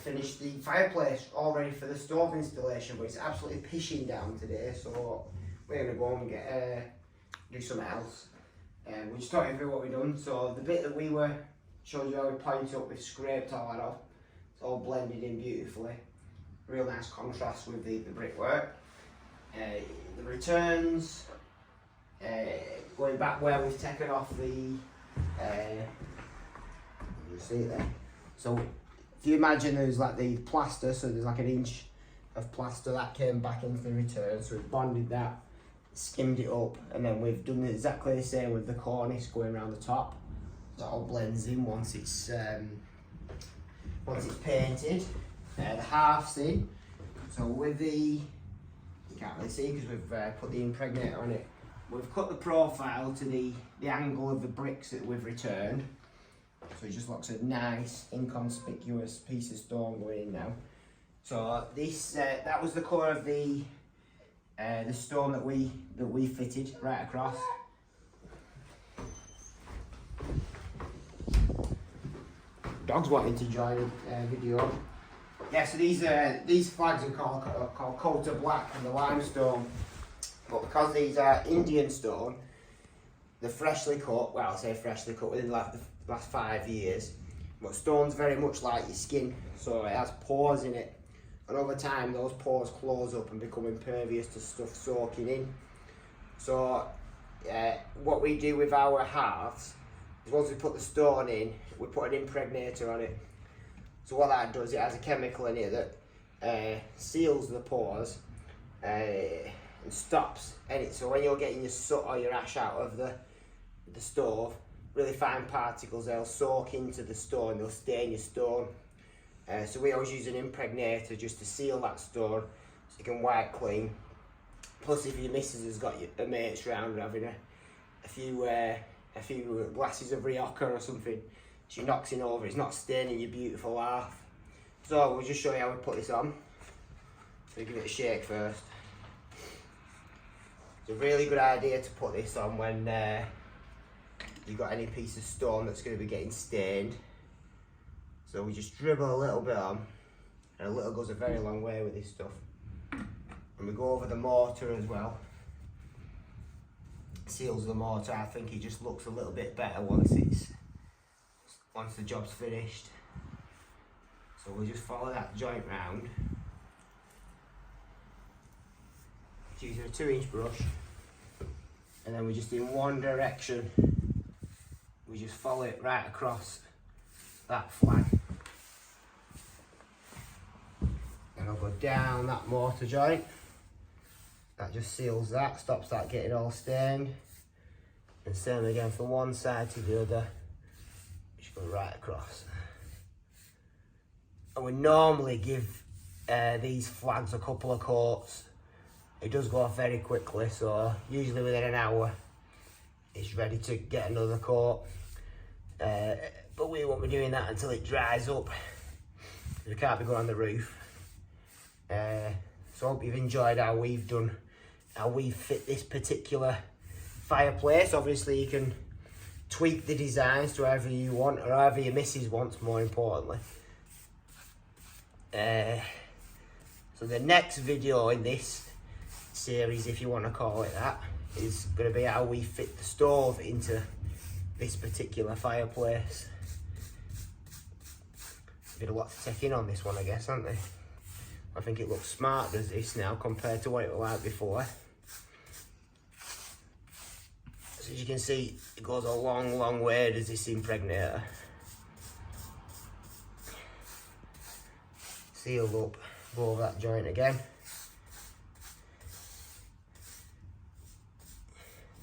finished the fireplace, all ready for the stove installation, but it's absolutely pissing down today, so we're going to go and do something else. We're just talking through what we've done. So the bit that we showed you how we pointed up, we've scraped all that off. It's all blended in beautifully. Real nice contrast with the brickwork. The returns, going back where we've taken off the, you see it there. So if you imagine there's like the plaster, so there's like an inch of plaster that came back into the return, so we've bonded that, skimmed it up, and then we've done exactly the same with the cornice going around the top. So it all blends in once it's painted. The half's in. So with the, you can't really see because we've put the impregnator on it. We've cut the profile to the angle of the bricks that we've returned. So it just looks a nice, inconspicuous piece of stone going in now. So this, that was the colour of the stone that we fitted right across. Dog's wanting to join the video. Yeah, so these flags are called Coat of Black and the limestone. But because these are Indian stone, they're freshly cut. Well, I say freshly cut within like the last 5 years. But stone's very much like your skin, so it has pores in it. And over time, those pores close up and become impervious to stuff soaking in. So what we do with our halves is once we put the stone in, we put an impregnator on it. So what that does, it has a chemical in it that seals the pores and stops any. So when you're getting your soot or your ash out of the stove, really fine particles, they'll soak into the stone, they'll stain your stone. So we always use an impregnator just to seal that stone so you can wipe clean. Plus if your missus has got your mates round having a few glasses of Rioja or something, she knocks it over, it's not staining your beautiful half. So we'll just show you how we put this on. So give it a shake first. It's a really good idea to put this on when you've got any piece of stone that's going to be getting stained. So we just dribble a little bit on, and a little goes a very long way with this stuff. And we go over the mortar as well. Seals the mortar. I think it just looks a little bit better once the job's finished. So we'll just follow that joint round. Using a 2-inch brush, and then we just in one direction. We just follow it right across that flag. And I'll go down that mortar joint. That just seals that, stops that getting all stained. And same again from one side to the other. Just go right across. And we normally give these flags a couple of coats. It does go off very quickly, so usually within an hour it's ready to get another coat. But we won't be doing that until it dries up. We can't be going on the roof. So I hope you've enjoyed how we've fit this particular fireplace. Obviously you can tweak the designs to however you want, or however your missus wants, more importantly. So the next video in this series, if you want to call it that, is going to be how we fit the stove into this particular fireplace. Bit a lot to take in on this one, I guess, aren't they? I think it looks smart does this now compared to what it was like before. So as you can see, it goes a long way, does this impregnator. Sealed up, go over that joint again.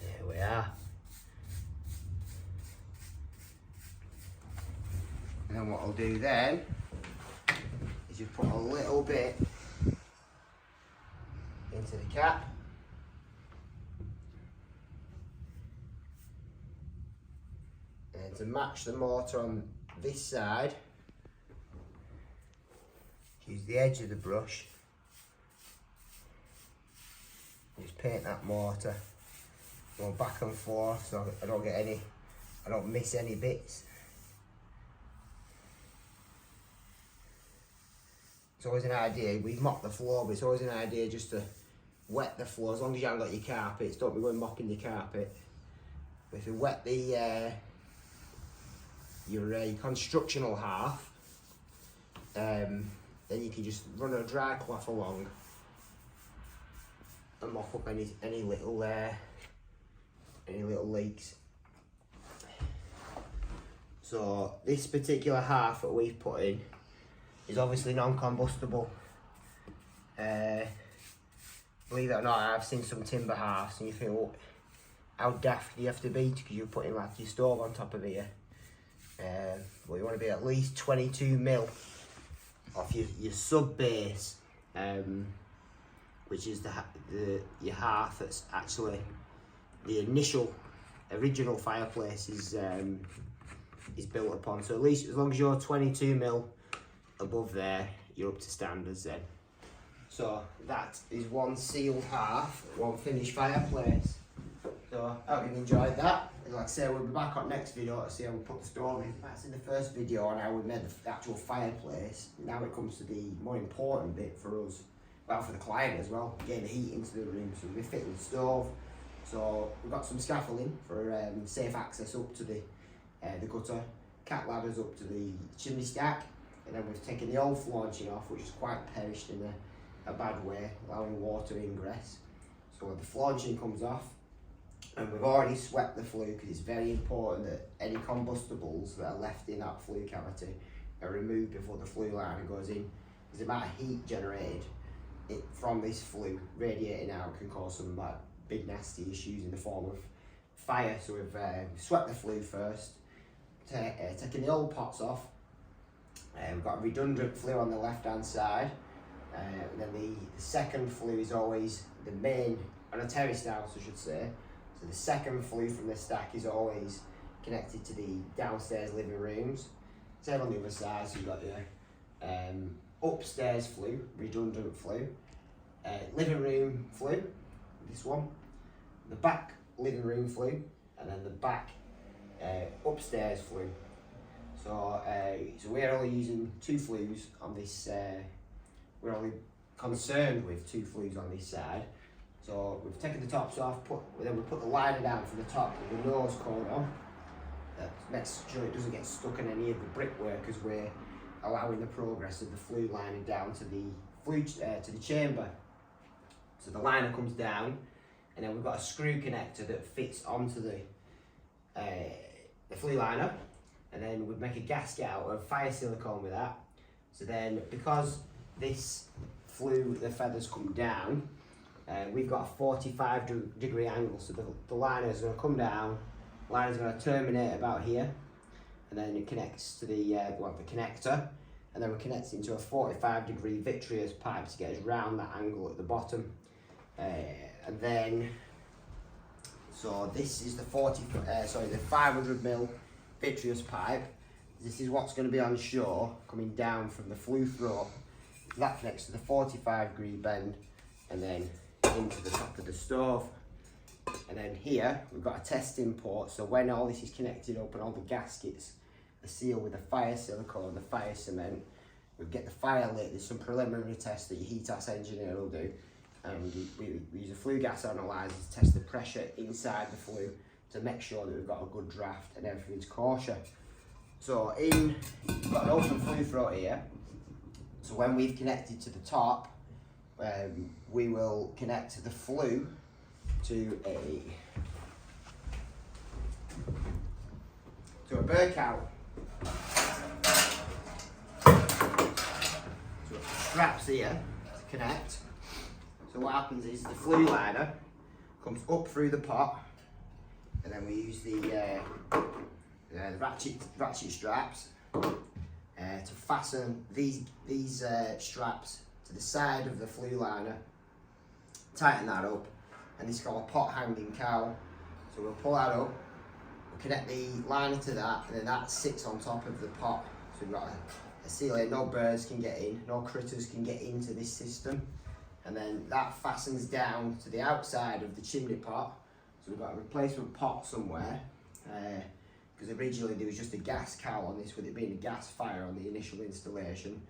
There we are. And then what I'll do then is just put a little bit into the cap. And to match the mortar on this side, use the edge of the brush. Just paint that mortar. Go back and forth so I don't miss any bits. it's always an idea, we've mopped the floor, but it's always an idea just to wet the floor, as long as you haven't got your carpets, don't be going mopping the carpet. But if you wet the your constructional half, then you can just run a dry cloth along and mop up any little leaks. So this particular half that we've put in is obviously non-combustible. Believe it or not, I've seen some timber halves and you think, oh, how daft do you have to be because you're putting like your stove on top of here. But you want to be at least 22 mil off your sub base, which is your half that's actually the original fireplace is built upon. So at least as long as you're 22 mil above there, you're up to standards then. So that is one sealed half, one finished fireplace. So I hope you enjoyed that. Like I say, we'll be back on next video to see how we put the stove in. That's in the first video on how we made the actual fireplace. Now it comes to the more important bit for us, well for the client as well, getting the heat into the room. So we fit the stove. So we've got some scaffolding for safe access up to the gutter, cat ladders up to the chimney stack, and then we've taken the old flaunching off, which is quite perished in a bad way, allowing water ingress. So when the flaunching comes off, and we've already swept the flue because it's very important that any combustibles that are left in that flue cavity are removed before the flue liner goes in. Because the amount of heat generated from this flue radiating out can cause some big nasty issues in the form of fire. So we've swept the flue first, taking the old pots off. We've got a redundant flue on the left hand side, and then the second flue is always the main, on a terraced house I should say. So the second flue from the stack is always connected to the downstairs living rooms. Same on the other side, so you've got the upstairs flue, redundant flue, living room flue, this one, the back living room flue, and then the back upstairs flue. So we're only using 2 flues on this, we're only concerned with 2 flues on this side. So we've taken the tops off, then we put the liner down from the top with the nose cone on. That makes sure it doesn't get stuck in any of the brickwork as we're allowing the progress of the flue liner down to the chamber. So the liner comes down, and then we've got a screw connector that fits onto the flue liner, and then we'd make a gasket out of fire silicone with that. So then, because this flue, the feathers come down, we've got a 45-degree angle, so the liner is going to come down, the liner is going to terminate about here, and then it connects to the connector, and then we connect it into a 45-degree vitreous pipe to get us round that angle at the bottom. And then, so this is the 500mm vitreous pipe. This is what's going to be on shore coming down from the flue throat. That connects to the 45-degree bend and then into the top of the stove. And then here we've got a testing port, so when all this is connected up and all the gaskets are sealed with the fire silicone, the fire cement, we get the fire lit. There's some preliminary tests that your HETAS engineer will do, and we use a flue gas analyzer to test the pressure inside the flue to make sure that we've got a good draft and everything's kosher. So we've got an open flue throat here, so when we've connected to the top, we will connect the flue to a bird cow. So straps here to connect. So what happens is the flue liner comes up through the pot, and then we use the ratchet straps to fasten these straps to the side of the flue liner, tighten that up, and this is called a pot hanging cowl. So we'll pull that up, we'll connect the liner to that, and then that sits on top of the pot. So we've got a seal here, no birds can get in, no critters can get into this system. And then that fastens down to the outside of the chimney pot. So we've got a replacement pot somewhere, because originally there was just a gas cowl on this, with it being a gas fire on the initial installation.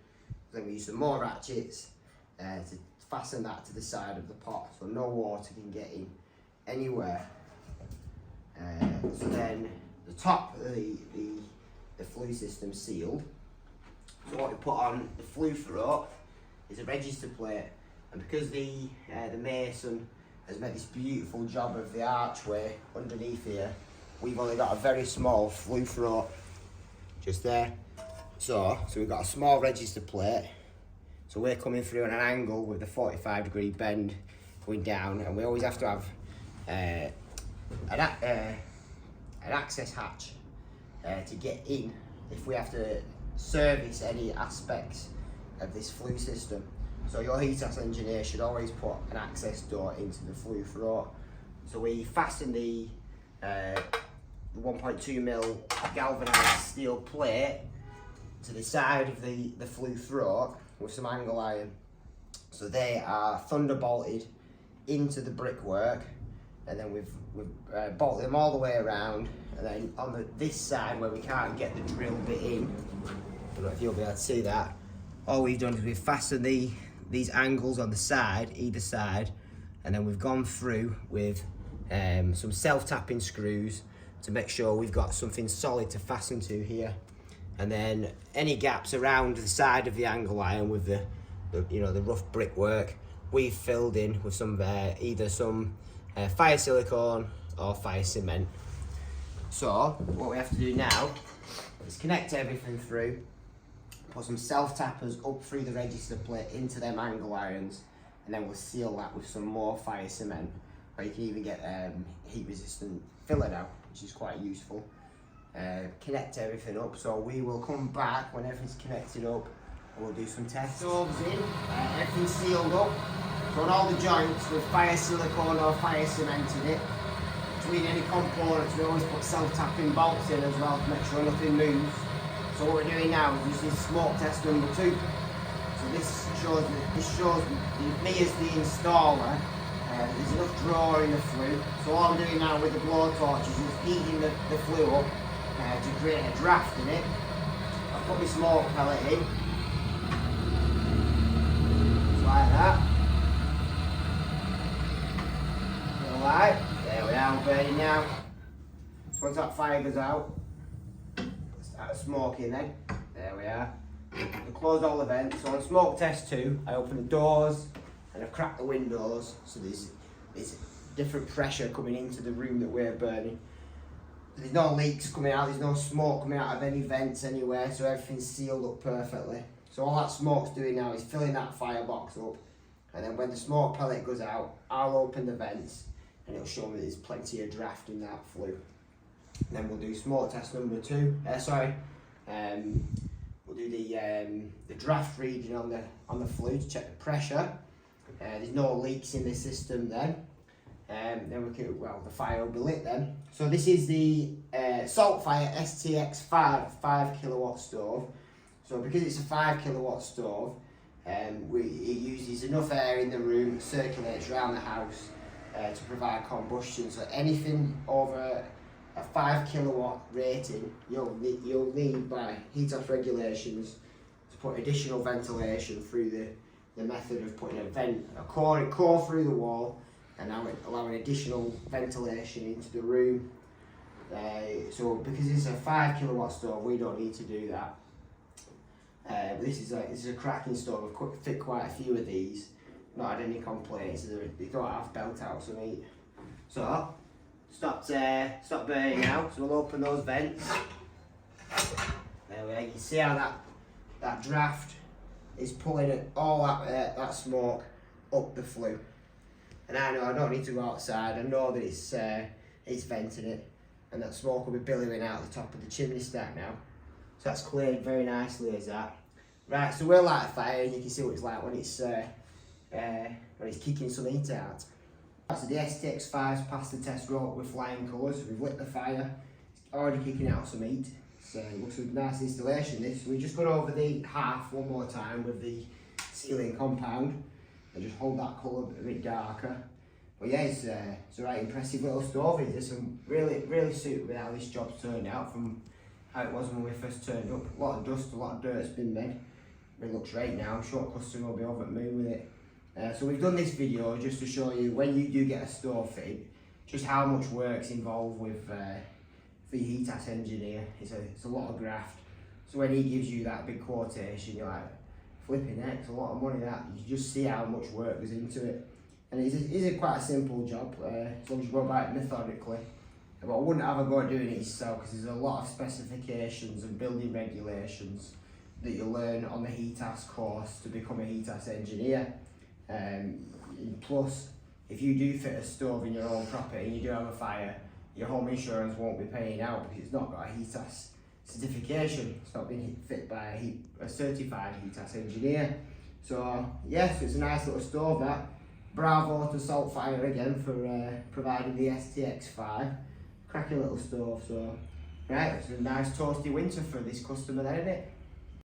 Then we use some more ratchets to fasten that to the side of the pot, so no water can get in anywhere. So then the top of the flue system sealed. So what we put on the flue throat is a register plate, and because the mason has made this beautiful job of the archway underneath here, we've only got a very small flue throat just there. So we've got a small register plate. So we're coming through at an angle with the 45-degree bend going down, and we always have to have an access hatch to get in if we have to service any aspects of this flue system. So your HETAS engineer should always put an access door into the flue throat. So we fasten the 1.2mm galvanised steel plate to the side of the flue throat with some angle iron. So they are thunderbolted into the brickwork, and then we've bolted them all the way around. And then on this side where we can't get the drill bit in, I don't know if you'll be able to see that, all we've done is we've fastened these angles on the side, either side, and then we've gone through with some self-tapping screws to make sure we've got something solid to fasten to here. And then any gaps around the side of the angle iron with the rough brickwork, we've filled in with some either some fire silicone or fire cement. So what we have to do now is connect everything through, put some self-tappers up through the register plate into them angle irons, and then we'll seal that with some more fire cement, or you can even get heat resistant filler now, which is quite useful. Connect everything up, so we will come back when everything's connected up and we'll do some tests. Stoves in, everything's sealed up, so on all the joints with fire silicone or fire cement in it. Between any components we always put self-tapping bolts in as well to make sure nothing moves. So what we're doing now is using smoke test number 2. So this shows me as the installer there's enough draw in the flue. So all I'm doing now with the blowtorch is just heating the flue up to create a draft in it. I'll put my smoke pellet in, just like that. Little light, there we are, burning now. So once that fire goes out, start smoking then, there we are. We close all the vents. So on smoke test 2, I open the doors and I've cracked the windows, so there's different pressure coming into the room that we're burning. There's no leaks coming out, there's no smoke coming out of any vents anywhere, so everything's sealed up perfectly. So all that smoke's doing now is filling that firebox up, and then when the smoke pellet goes out, I'll open the vents and it'll show me there's plenty of draft in that flue. And then we'll do smoke test number 2. We'll do the draft reading on the flue to check the pressure. There's no leaks in the system then. Then we can, the fire will be lit then. So this is the Saltfire STX 5 kilowatt stove. So because it's a 5 kilowatt stove, it uses enough air in the room, circulates around the house to provide combustion. So anything over a 5 kilowatt rating, you'll need by HETAS regulations to put additional ventilation through the method of putting a core through the wall and now allowing additional ventilation into the room. So because it's a 5 kilowatt stove, we don't need to do that. But this is a cracking stove. I've fit quite a few of these. Not had any complaints. They don't have belt outs on it. So stop burning out. So we'll open those vents. There we are. You can see how that draft is pulling all that smoke up the flue. And I know I don't need to go outside. I know that it's venting it, and that smoke will be billowing out the top of the chimney stack now. So that's cleared very nicely as that. Right, so we'll light a fire, and you can see what it's like when it's kicking some heat out. So the STX 5's passed the test rope with flying colours. We've lit the fire. It's already kicking out some heat. So it looks like a nice installation this. We just got over the half one more time with the ceiling compound and just hold that colour a bit darker. But yeah, it's a right impressive little stove. It's really suited with how this job's turned out from how it was when we first turned up. A lot of dust, a lot of dirt's been made. it looks great now. I'm sure the customer will be over the moon with it. So we've done this video just to show you when you do get a stove fitted, just how much work's involved with for your HETAS engineer. It's a lot of graft. So when he gives you that big quotation, you're like, flipping heck, it's a lot of money that. You just see how much work goes into it. And it is quite a simple job, as long as you go about it methodically. But I wouldn't have a go at doing it yourself because there's a lot of specifications and building regulations that you learn on the HETAS course to become a HETAS engineer. Plus, if you do fit a stove in your own property and you do have a fire, your home insurance won't be paying out because it's not got a HETAS certification. It's not been fit by a certified HETAS engineer. So yes, it's a nice little stove that. Bravo to Saltfire again for providing the STX5. Cracking little stove. So right, it's a nice toasty winter for this customer then, isn't it?